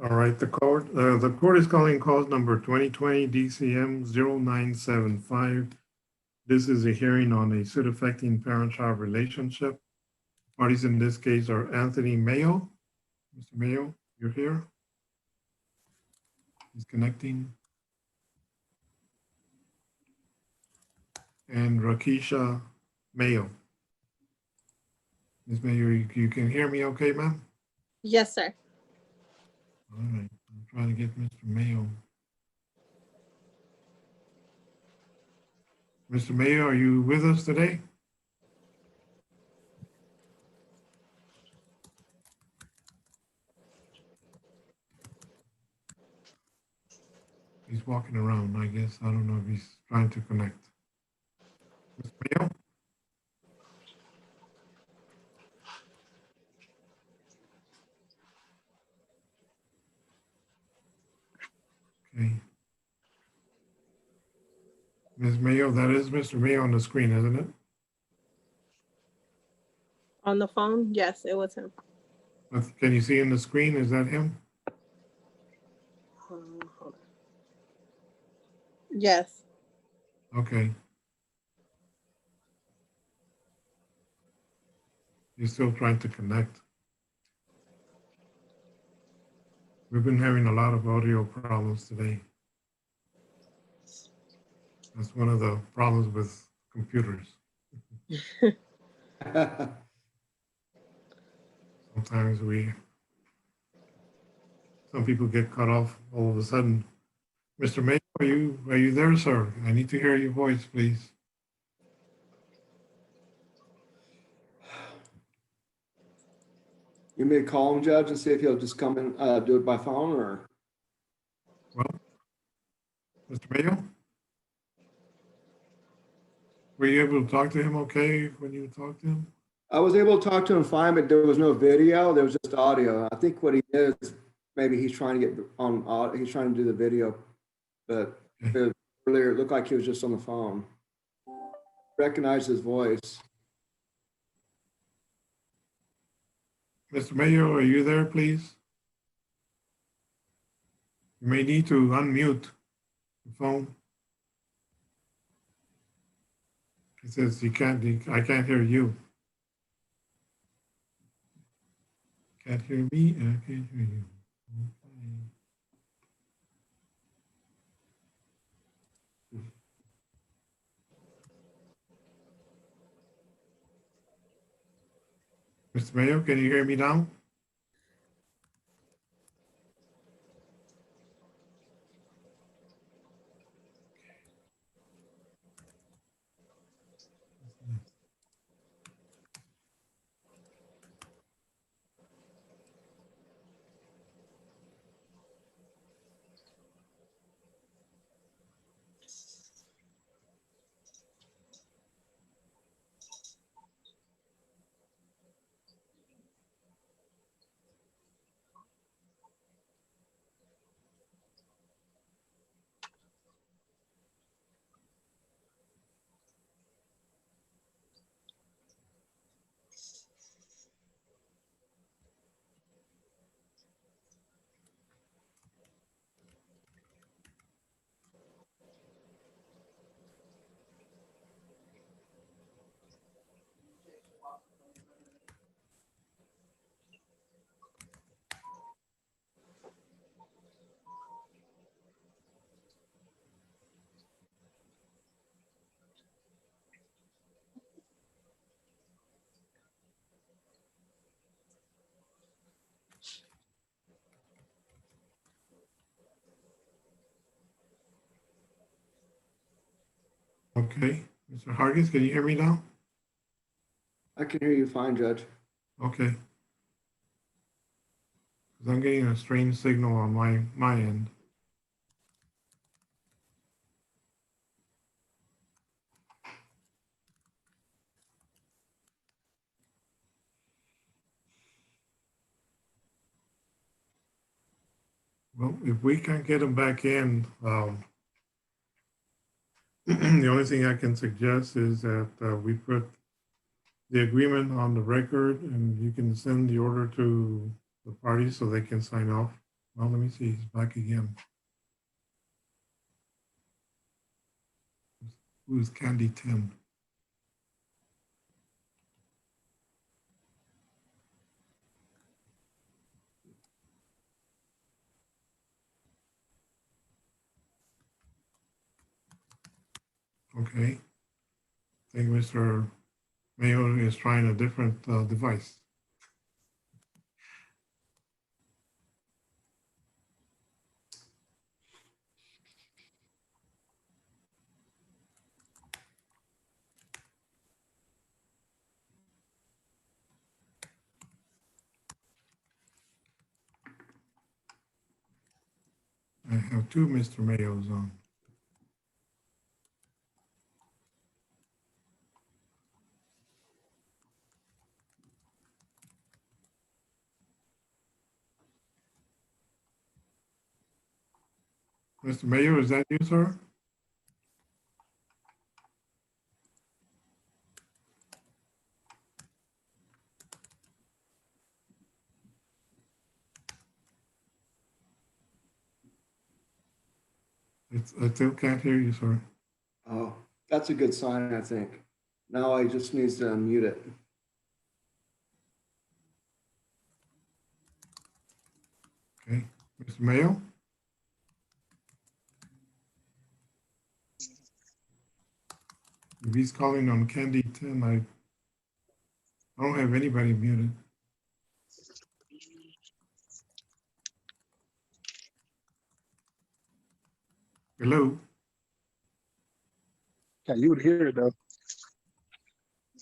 All right, the court is calling cause number 2020 DCM 0975. This is a hearing on a suit affecting parent-child relationship. Parties in this case are Anthony Mayo. Mr. Mayo, you're here. He's connecting. And Rakisha Mayo. Ms. Mayo, you can hear me okay, ma'am? Yes, sir. All right, I'm trying to get Mr. Mayo. Mr. Mayo, are you with us today? He's walking around, I guess. I don't know if he's trying to connect. Mr. Mayo? Okay. Ms. Mayo, that is Mr. Mayo on the screen, isn't it? On the phone? Yes, it was him. Can you see in the screen? Is that him? Hold on. Yes. Okay. He's still trying to connect. We've been having a lot of audio problems today. That's one of the problems with computers. Sometimes some people get cut off all of a sudden. Mr. Mayo, are you there, sir? I need to hear your voice, please. You may call him, Judge, and see if he'll just come and do it by phone or? Well, Mr. Mayo? Were you able to talk to him okay when you talked to him? I was able to talk to him fine, but there was no video. There was just audio. I think what he is, maybe he's trying to get on, he's trying to do the video, but earlier it looked like he was just on the phone. Recognize his voice. Mr. Mayo, are you there, please? You may need to unmute the phone. It says I can't hear you. Can't hear me, and I can't hear you. Mr. Mayo, can you hear me now? Okay, Mr. Hargis, can you hear me now? I can hear you fine, Judge. Okay. Because I'm getting a strange signal on my end. Well, if we can't get him back in, the only thing I can suggest is that we put the agreement on the record and you can send the order to the parties so they can sign off Well, let me see, he's back again. Who's Candy Tim? Okay. I think Mr. Mayo is trying a different device. I have two Mr. Mayos on. Mr. Mayo, is that you, sir? I still can't hear you, sir. Oh, that's a good sign, I think. Now he just needs to unmute it. Okay. Mr. Mayo? If he's calling on Candy 10, I don't have anybody muted. Hello? Yeah, you would hear it though.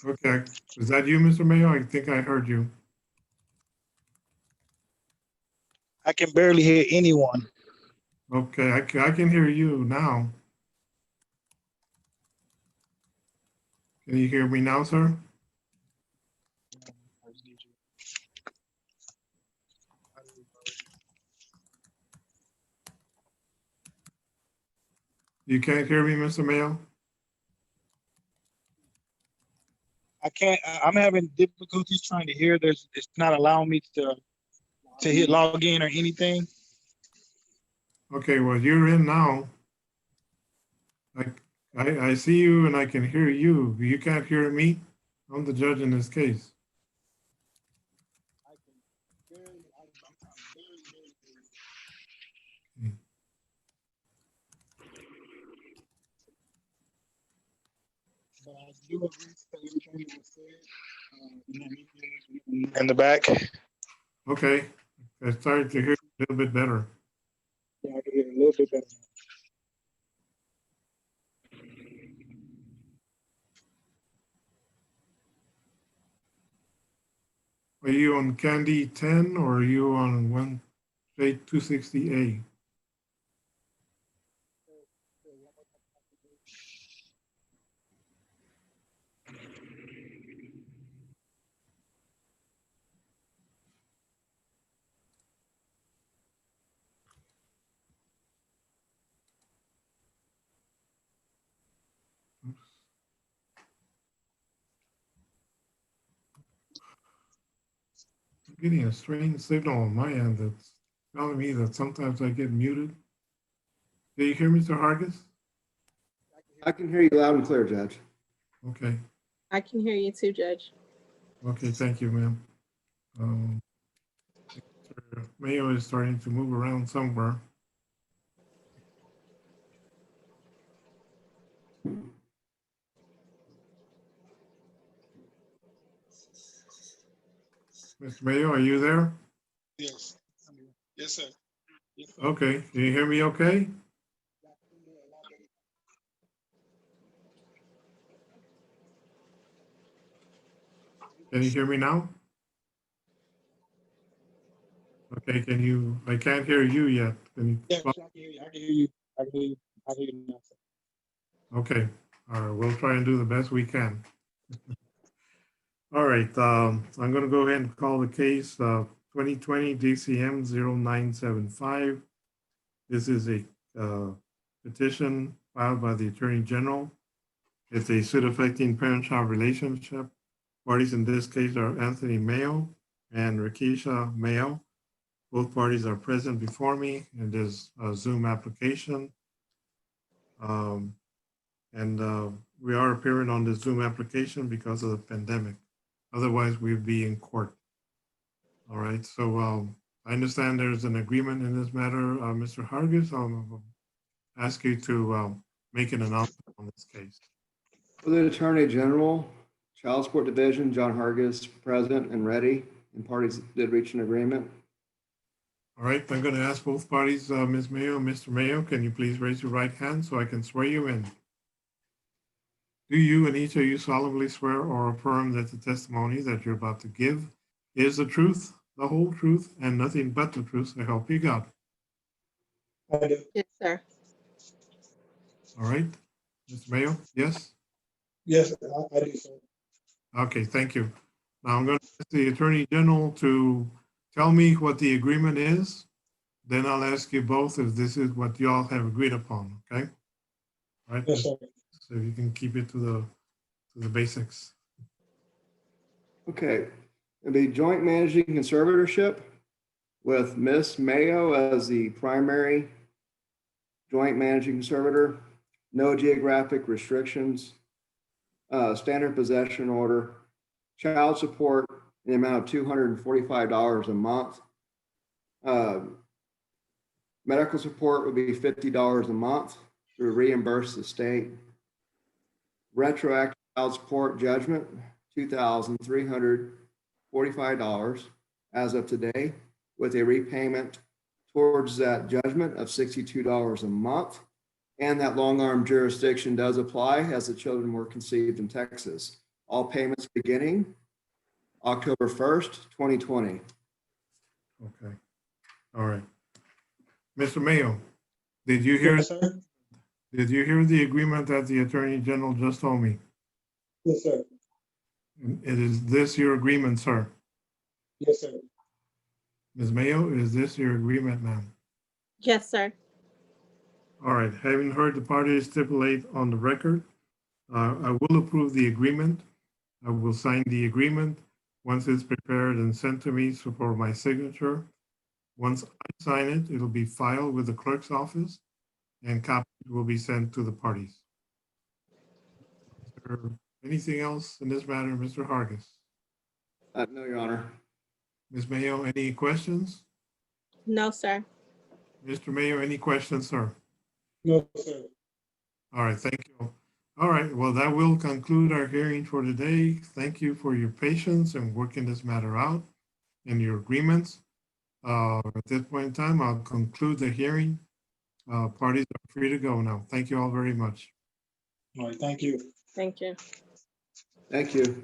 Okay. Is that you, Mr. Mayo? I think I heard you. I can barely hear anyone. Okay, I can hear you now. Can you hear me now, sir? You can't hear me, Mr. Mayo? I can't. I'm having difficulties trying to hear. It's not allowing me to hit log in or anything. Okay, well, you're in now. I see you and I can hear you. You can't hear me? I'm the judge in this case. In the back. Okay, I started to hear you a little bit better. Yeah, I can hear a little bit better. Are you on Candy 10 or are you on 260A? I'm getting a strange signal on my end that's telling me that sometimes I get muted. Do you hear Mr. Hargis? I can hear you loud and clear, Judge. Okay, I can hear you too, Judge. okay, thank you, ma'am. Mr. Mayo is starting to move around somewhere. Mr. Mayo, are you there? Yes. Yes, sir. Yes, sir. Okay, can you hear me okay? Can you hear me now? Okay, I can't hear you yet. Can you? Yeah, I can hear you. I can hear you. I can hear you. I can hear you now, sir. Okay, all right, we'll try and do the best we can. All right, I'm gonna go ahead and call the case 2020 DCM 0975. This is a petition filed by the Attorney General. It's a suit affecting parent-child relationship. Parties in this case are Anthony Mayo and Rakisha Mayo. Both parties are present before me in this Zoom application. And we are appearing on the Zoom application because of the pandemic. Otherwise, we'd be in court. All right, so I understand there's an agreement in this matter. Mr. Hargis, I'll ask you to make an announcement on this case. For the Attorney General, Child Support Division, John Hargis, present and ready, and parties did reach an agreement. All right, I'm going to ask both parties, Ms. Mayo, Mr. Mayo, can you please raise your right hand so I can swear you in? Do you and each of you solemnly swear or affirm that the testimony that you're about to give is the truth, the whole truth, and nothing but the truth, so help you God? I do. Yes, sir. All right, Mr. Mayo, yes? Yes, I do, sir. Okay, thank you. Now I'm going to ask the Attorney General to tell me what the agreement is. Then I'll ask you both if this is what y'all have agreed upon, okay? All right, Yes, sir. so you can keep it to the basics. Okay, it'll be joint managing conservatorship with Miss Mayo as the primary joint managing conservator, no geographic restrictions, standard possession order, child support in the amount of $245 a month. Medical support would be $50 a month to reimburse the state. Retroactive child support judgment, $2,345 as of today, with a repayment towards that judgment of $62 a month. And that long-arm jurisdiction does apply as the children were conceived in Texas. All payments beginning October 1st, 2020. Okay, all right. Mr. Mayo, did you hear, Yes, sir. did you hear the agreement that the Attorney General just told me? Yes, sir. Is this your agreement, sir? Yes, sir. Ms. Mayo, is this your agreement, ma'am? Yes, sir. All right, having heard the parties stipulate on the record, I will approve the agreement. I will sign the agreement once it's prepared and sent to me for my signature. Once I sign it, it'll be filed with the clerk's office and copies will be sent to the parties. Is there anything else in this matter, Mr. Hargis? No, Your Honor. Ms. Mayo, any questions? No, sir. Mr. Mayo, any questions, sir? No, sir. All right, thank you. All right, well, that will conclude our hearing for today. Thank you for your patience and working this matter out and your agreements. At this point in time, I'll conclude the hearing. Parties are free to go now. Thank you all very much. All right, thank you. Thank you. Thank you.